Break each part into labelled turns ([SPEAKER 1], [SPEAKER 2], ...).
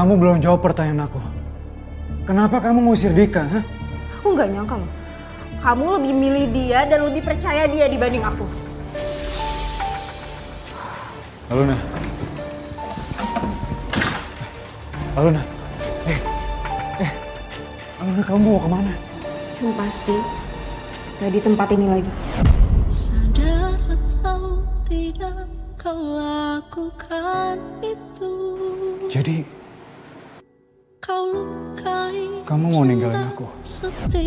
[SPEAKER 1] Kamu belum jawab pertanyaan aku. Kenapa kamu ngusir Dika? Hah?
[SPEAKER 2] Aku nggak nyangka loh. Kamu lebih milih dia dan lebih percaya dia dibanding aku.
[SPEAKER 1] Aluna. Aluna. Aluna, kamu mau kemana?
[SPEAKER 2] Yang pasti, gak di tempat ini lagi.
[SPEAKER 3] Sadar atau tidak kau lakukan itu.
[SPEAKER 1] Jadi,
[SPEAKER 3] Kau lukai
[SPEAKER 1] kamu mau ninggalin aku?
[SPEAKER 3] setiaku.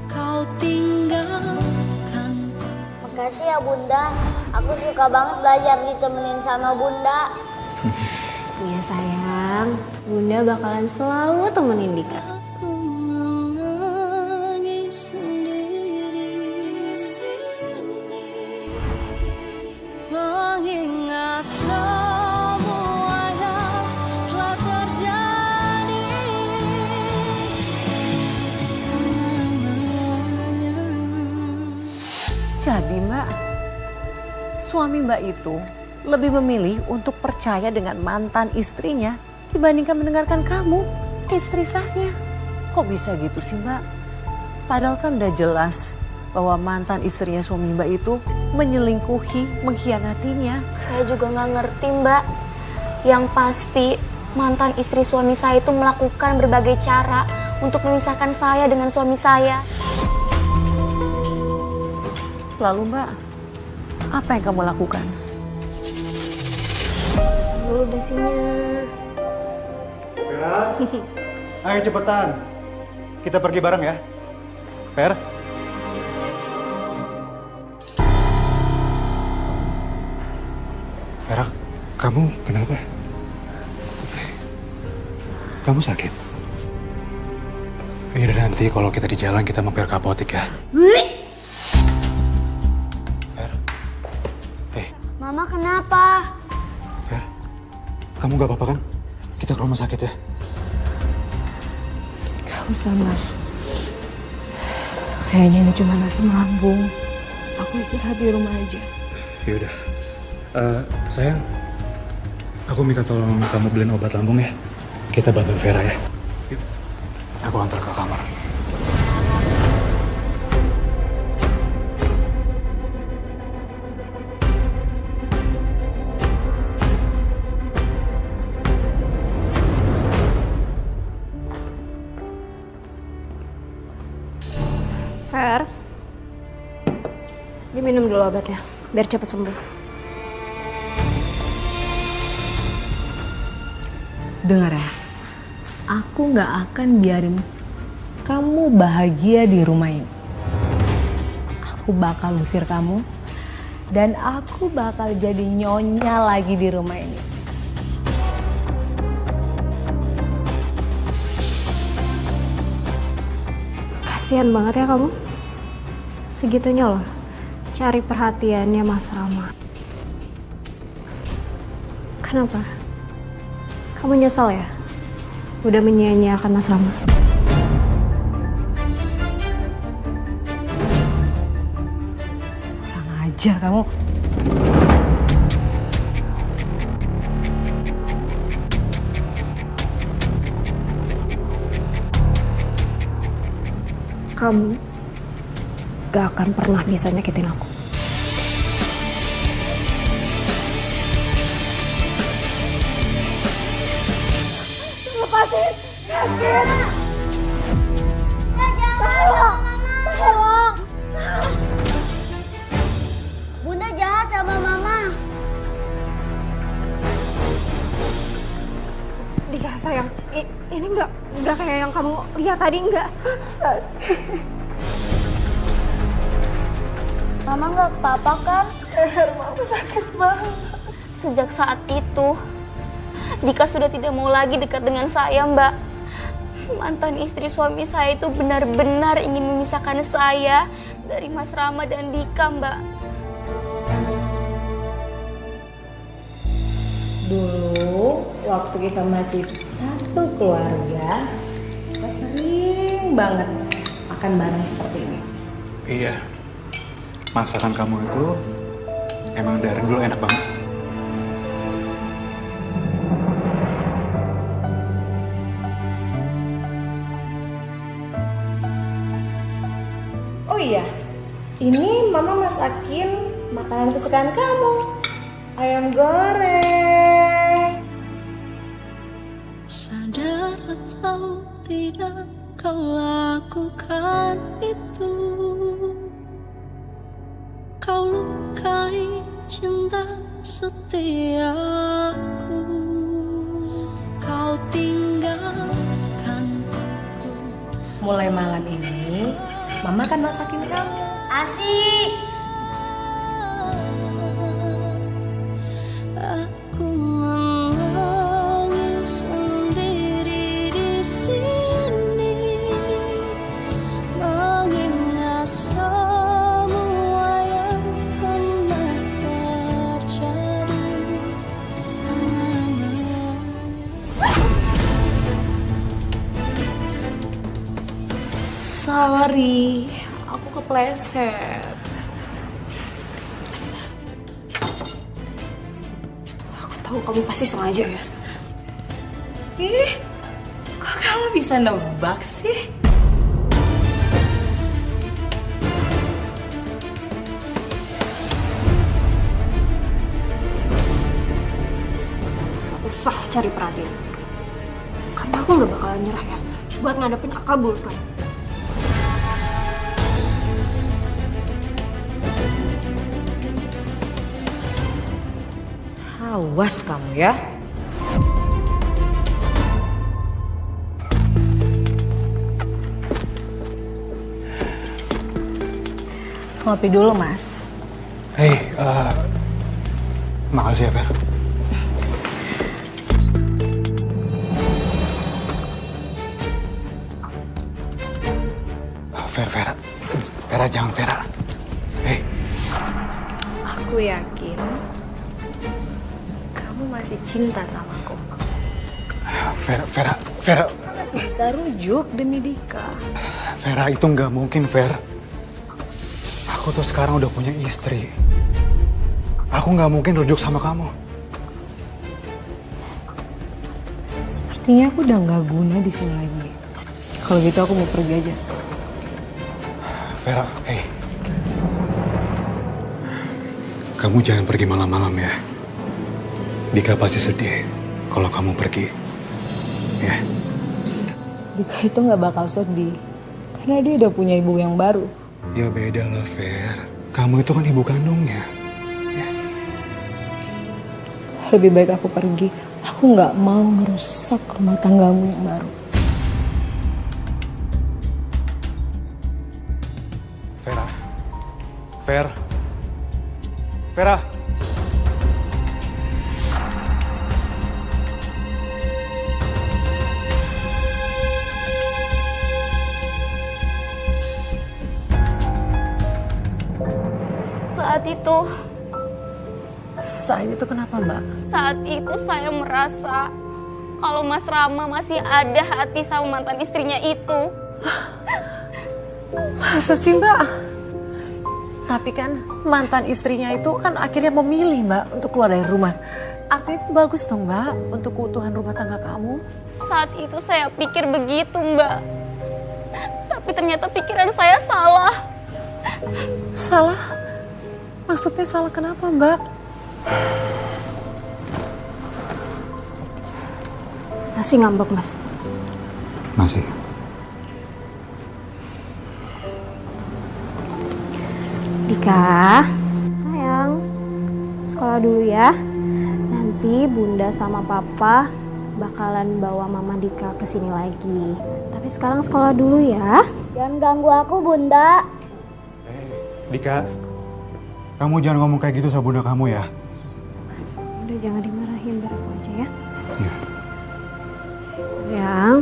[SPEAKER 3] Kau tinggalkan.
[SPEAKER 4] Makasih ya Bunda, aku suka banget belajar ditemenin sama Bunda.
[SPEAKER 2] Iya sayang, Bunda bakalan selalu temenin Dika.
[SPEAKER 3] Aku menangis sendiri di sini, mengingat semua yang telah terjadi semuanya.
[SPEAKER 5] Jadi Mbak, suami Mbak itu lebih memilih untuk percaya dengan mantan istrinya dibandingkan mendengarkan kamu, istri sahnya. Kok bisa gitu sih Mbak? Padahal kan udah jelas bahwa mantan istrinya suami Mbak itu menyelingkuhi, mengkhianatinya.
[SPEAKER 4] Saya juga nggak ngerti Mbak. Yang pasti mantan istri suami saya itu melakukan berbagai cara untuk memisahkan saya dengan suami saya.
[SPEAKER 5] Lalu Mbak, apa yang kamu lakukan?
[SPEAKER 2] Dulu dasinya.
[SPEAKER 1] Vera, ayo cepetan. Kita pergi bareng ya. Ver. Vera, kamu kenapa? Kamu sakit? Yaudah nanti kalau kita di jalan kita mampir ke apotek ya. Ver. Hey,
[SPEAKER 4] Mama kenapa?
[SPEAKER 1] Ver. Kamu gak apa-apa kan? Kita ke rumah sakit ya.
[SPEAKER 2] Gak usah Mas. Kayaknya ini cuma asam lambung. Aku istirahat di rumah aja.
[SPEAKER 1] Yaudah. Sayang, aku minta tolong kamu beliin obat lambung ya. Kita bantuin Vera ya. Yuk, aku antar ke kamar.
[SPEAKER 2] Fer, diminum dulu obatnya, biar cepat sembuh.
[SPEAKER 6] Dengar ya, aku nggak akan biarin kamu bahagia di rumah ini. Aku bakal usir kamu dan aku bakal jadi nyonya lagi di rumah ini.
[SPEAKER 2] Kasian banget ya kamu. Segitunya loh, cari perhatiannya Mas Rama. Kenapa? Kamu nyesel ya? Udah menyia-nyiakan Mas Rama?
[SPEAKER 6] Kurang ajar kamu.
[SPEAKER 2] Kamu gak akan pernah bisa nyakitin aku.
[SPEAKER 4] Lepasin! Sakit! Tolong! Tolong! Bunda jahat sama Mama.
[SPEAKER 2] Dika sayang, ini nggak kayak yang kamu lihat tadi, nggak.
[SPEAKER 4] Mama nggak apa-apa kan?
[SPEAKER 3] Mama sakit banget.
[SPEAKER 4] Sejak saat itu, Dika sudah tidak mau lagi dekat dengan saya, Mbak. Mantan istri suami saya itu benar-benar ingin memisahkan saya dari Mas Rama dan Dika, Mbak.
[SPEAKER 6] Dulu waktu kita masih satu keluarga, kita sering banget makan bareng seperti ini.
[SPEAKER 1] Iya. Masakan kamu itu emang dari dulu enak banget.
[SPEAKER 6] iya, ini mama masakin makanan kesukaan kamu. Ayam goreng.
[SPEAKER 3] Sadar atau tidak kau lakukan itu. Kau lukai cinta setiaku. Kau tinggalkan aku.
[SPEAKER 6] Mulai malam ini, mama akan masakin kamu.
[SPEAKER 4] Asik.
[SPEAKER 3] Aku menangis sendiri di sini, mengingat semua yang pernah terjadi selamanya.
[SPEAKER 2] Sorry, aku kepleset. Aku tahu kamu pasti sengaja ya.
[SPEAKER 6] Ih, kok kamu bisa nebak sih?
[SPEAKER 2] Gak usah cari perhatian. Karena aku gak bakalan nyerah ya buat ngadepin akal bulus kamu.
[SPEAKER 6] Awas kamu ya. Ngopi dulu, Mas.
[SPEAKER 1] Hei, makasih ya, Fer. Vera, jangan Vera. Hei,
[SPEAKER 2] Aku yakin kamu masih cinta sama aku.
[SPEAKER 1] Vera,
[SPEAKER 2] Masih bisa rujuk demi Dika.
[SPEAKER 1] Vera itu nggak mungkin, Ver. Aku tuh sekarang udah punya istri. Aku nggak mungkin rujuk sama kamu.
[SPEAKER 6] Sepertinya aku udah nggak guna di sini lagi. Kalau gitu aku mau pergi aja.
[SPEAKER 1] Vera, hei. Kamu jangan pergi malam-malam ya. Dika pasti sedih kalau kamu pergi. Ya.
[SPEAKER 6] Dika itu nggak bakal sedih. Karena dia udah punya ibu yang baru.
[SPEAKER 1] Ya beda lah, Ver. Kamu itu kan ibu kandungnya. Ya.
[SPEAKER 6] Lebih baik aku pergi. Aku nggak mau ngerusak rumah tanggamu yang baru.
[SPEAKER 1] Vera.
[SPEAKER 5] Saat itu kenapa, Mbak?
[SPEAKER 4] Saat itu saya merasa kalau Mas Rama masih ada hati sama mantan istrinya itu.
[SPEAKER 5] Masa sih, Mbak? Tapi kan mantan istrinya itu kan akhirnya memilih, Mbak, untuk keluar dari rumah. Artinya itu bagus dong, Mbak, untuk keutuhan rumah tangga kamu.
[SPEAKER 4] Saat itu saya pikir begitu, Mbak. Tapi ternyata pikiran saya salah.
[SPEAKER 5] Salah? Maksudnya salah kenapa, Mbak?
[SPEAKER 2] Masih ngambek, Mas?
[SPEAKER 1] Masih.
[SPEAKER 2] Dika, sayang, sekolah dulu ya. Nanti Bunda sama Papa bakalan bawa Mama Dika ke sini lagi. Tapi sekarang sekolah dulu ya.
[SPEAKER 4] Jangan ganggu aku, Bunda.
[SPEAKER 1] Dika, kamu jangan ngomong kayak gitu sama bunda kamu ya.
[SPEAKER 2] Udah jangan dimarahin, biar aku aja ya.
[SPEAKER 1] Iya.
[SPEAKER 2] Sayang,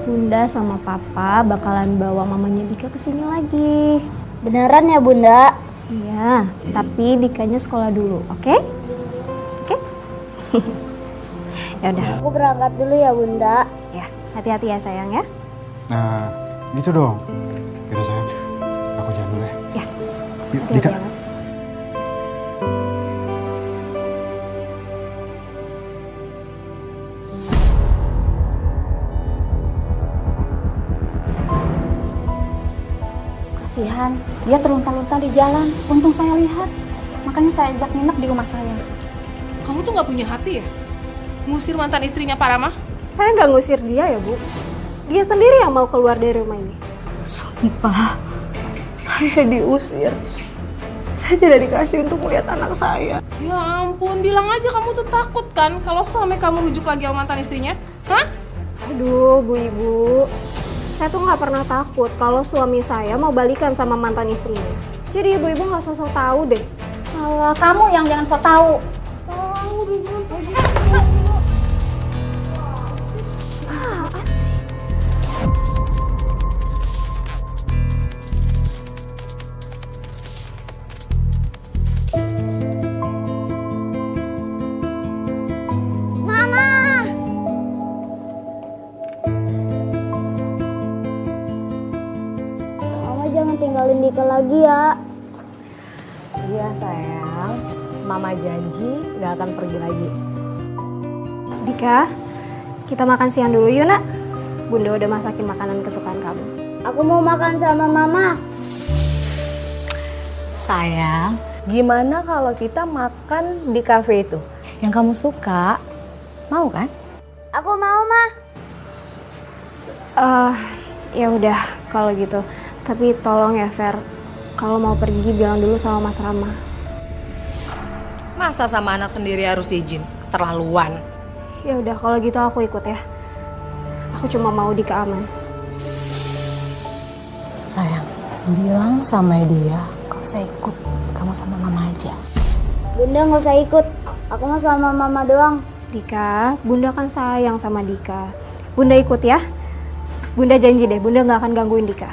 [SPEAKER 2] Bunda sama Papa bakalan bawa mamanya Dika ke sini lagi.
[SPEAKER 4] Beneran ya, Bunda?
[SPEAKER 2] Iya, tapi Dikanya sekolah dulu, oke? Oke? Ya udah.
[SPEAKER 4] Aku berangkat dulu ya, Bunda.
[SPEAKER 2] Ya, hati-hati ya sayang ya.
[SPEAKER 1] Nah, gitu dong. Yaudah sayang, aku jalan dulu ya.
[SPEAKER 2] Ya.
[SPEAKER 1] Yuk,
[SPEAKER 2] Hati-hati
[SPEAKER 1] Dika.
[SPEAKER 2] ya, Mas. Kasihan, dia terlunta-lunta di jalan. Untung saya lihat, makanya saya ajak nginep di rumah saya.
[SPEAKER 7] Kamu tuh nggak punya hati ya? Ngusir mantan istrinya Pak Rama?
[SPEAKER 2] Saya nggak ngusir dia ya, Bu. Dia sendiri yang mau keluar dari rumah ini.
[SPEAKER 6] Sumpah, saya diusir. Saya tidak dikasih untuk melihat anak saya.
[SPEAKER 7] Ya ampun, bilang aja kamu tuh takut kan kalau suami kamu rujuk lagi sama mantan istrinya? Hah?
[SPEAKER 2] Aduh, Bu Ibu. Saya tuh nggak pernah takut kalau suami saya mau balikan sama mantan istrinya. Jadi ibu-ibu nggak sosok tahu deh. Malah kamu yang jangan sok tahu. Tolong, Bu Ibu. Apaan sih?
[SPEAKER 8] Mama jangan tinggalin Dika lagi ya.
[SPEAKER 6] Iya sayang, Mama janji gak akan pergi lagi.
[SPEAKER 2] Dika, kita makan siang dulu yuk nak. Bunda udah masakin makanan kesukaan kamu.
[SPEAKER 8] Aku mau makan sama Mama.
[SPEAKER 6] Sayang, gimana kalau kita makan di kafe itu? Yang kamu suka, mau kan?
[SPEAKER 8] Aku mau, Ma.
[SPEAKER 2] Ya udah kalau gitu. Tapi tolong ya Fer, kalau mau pergi bilang dulu sama Mas Rama.
[SPEAKER 6] Masa sama anak sendiri harus izin? Keterlaluan.
[SPEAKER 2] Ya udah kalau gitu aku ikut ya. Aku cuma mau Dika aman.
[SPEAKER 6] Sayang, bilang sama dia, kau usah ikut. Kamu sama Mama aja.
[SPEAKER 8] Bunda nggak usah ikut. Aku mau sama Mama doang.
[SPEAKER 2] Dika, Bunda kan sayang sama Dika. Bunda ikut ya. Bunda janji deh, Bunda nggak akan gangguin Dika.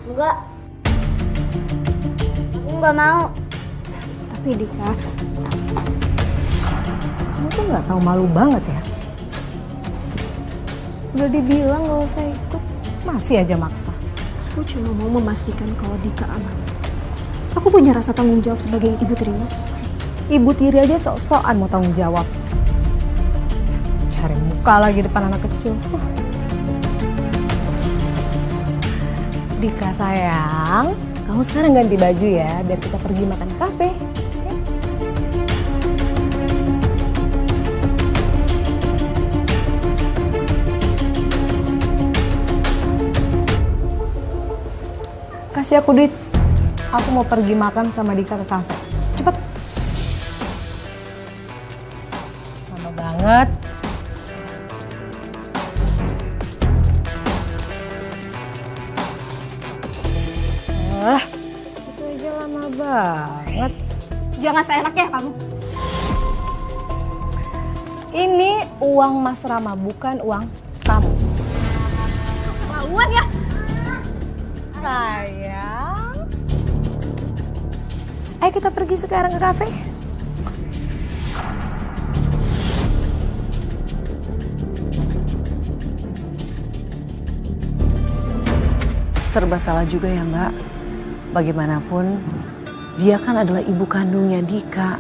[SPEAKER 8] Enggak. Aku nggak mau.
[SPEAKER 2] Tapi Dika,
[SPEAKER 6] Kamu tuh gak tahu malu banget ya?
[SPEAKER 2] udah dibilang nggak usah ikut.
[SPEAKER 6] Masih aja maksa.
[SPEAKER 2] Aku cuma mau memastikan kalau Dika aman. Aku punya rasa tanggung jawab sebagai ibu tiri.
[SPEAKER 6] Ibu tiri aja sok-sokan mau tanggung jawab. Cari muka lagi depan anak kecil. Dika sayang, kamu sekarang ganti baju ya, biar kita pergi makan di kafe. Kasih aku duit. Aku mau pergi makan sama Dika ke kafe. Cepet. Lama banget. Itu aja lama banget.
[SPEAKER 2] Jangan seenaknya kamu.
[SPEAKER 6] Ini uang Mas Rama, bukan uang kamu.
[SPEAKER 2] Keterlaluan ya.
[SPEAKER 6] Sayang. Ayo kita pergi sekarang ke kafe.
[SPEAKER 5] Serba salah juga ya Mbak. Bagaimanapun dia kan adalah ibu kandungnya Dika.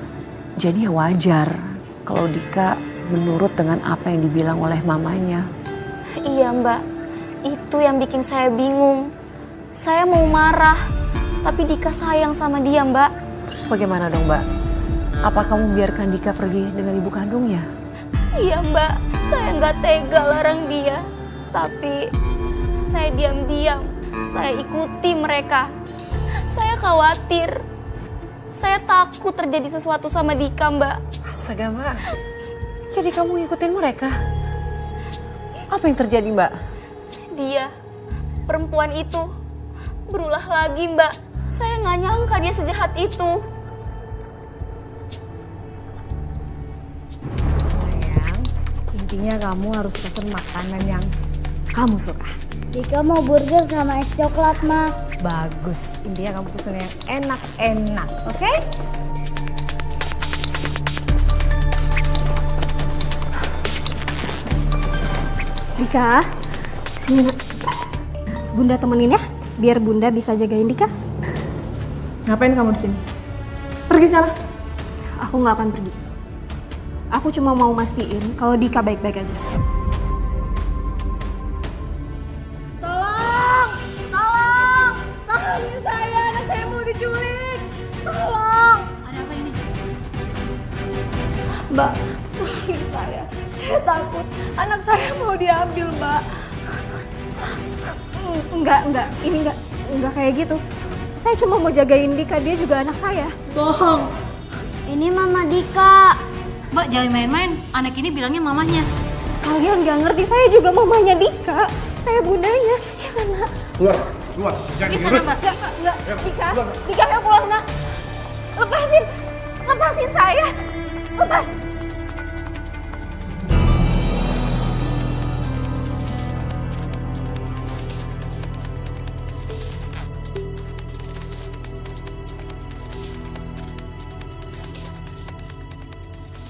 [SPEAKER 5] Jadi ya wajar kalau Dika menurut dengan apa yang dibilang oleh mamanya.
[SPEAKER 4] Iya Mbak, itu yang bikin saya bingung. Saya mau marah, tapi Dika sayang sama dia Mbak.
[SPEAKER 5] Terus bagaimana dong Mbak? Apa kamu biarkan Dika pergi dengan ibu kandungnya?
[SPEAKER 4] Iya Mbak, saya nggak tega larang dia. Tapi saya diam-diam, saya ikuti mereka. Saya khawatir. Saya takut terjadi sesuatu sama Dika Mbak.
[SPEAKER 5] Astaga Mbak, jadi kamu ngikutin mereka? Apa yang terjadi Mbak?
[SPEAKER 4] Dia, perempuan itu, berulah lagi Mbak. Saya nggak nyangka dia sejahat itu.
[SPEAKER 6] Sayang, intinya kamu harus pesen makanan yang kamu suka.
[SPEAKER 8] Dika mau burger sama es coklat, Ma.
[SPEAKER 6] Bagus, intinya kamu pesen yang enak-enak, oke?
[SPEAKER 2] Dika, sini nak. Bunda temenin ya, biar Bunda bisa jagain Dika.
[SPEAKER 7] Ngapain kamu di sini? Pergi sana.
[SPEAKER 2] Aku nggak akan pergi. Aku cuma mau mastiin kalau Dika baik-baik aja.
[SPEAKER 8] Tolong! Tolong! Tolongin saya!
[SPEAKER 6] Mbak, tolongin saya. Saya takut anak saya mau diambil, Mbak.
[SPEAKER 2] Enggak, ini enggak kayak gitu. Saya cuma mau jagain Dika, dia juga anak saya.
[SPEAKER 6] Bohong.
[SPEAKER 8] Ini Mama Dika.
[SPEAKER 9] Mbak jangan main-main, anak ini bilangnya mamanya.
[SPEAKER 2] Kalian nggak ngerti, saya juga mamanya Dika. Saya bundanya. Ya kan, Nak?
[SPEAKER 1] Keluar, jangan
[SPEAKER 9] Di sana, Mbak.
[SPEAKER 2] Enggak, Dika ayo pulang, Nak. Lepasin saya. Lepas.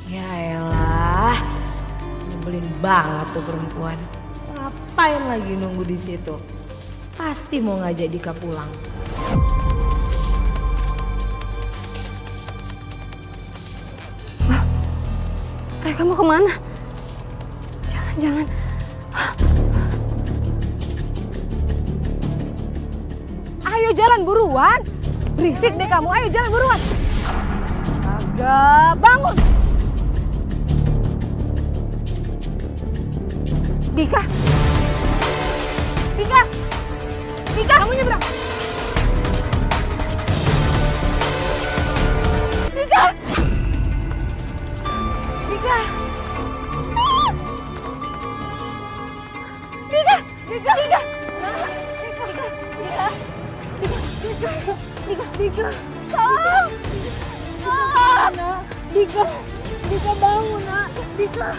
[SPEAKER 6] Ya elah, nyebelin banget tuh perempuan. Ngapain lagi nunggu di situ? Pasti mau ngajak Dika pulang.
[SPEAKER 2] Mereka mau kemana? Jangan.
[SPEAKER 6] Ayo jalan buruan. Berisik deh kamu, ayo jalan buruan. Astaga, bangun.
[SPEAKER 2] Dika, kamu nyebrang. Dika. Tolong. Dika bangun, Nak. Dika.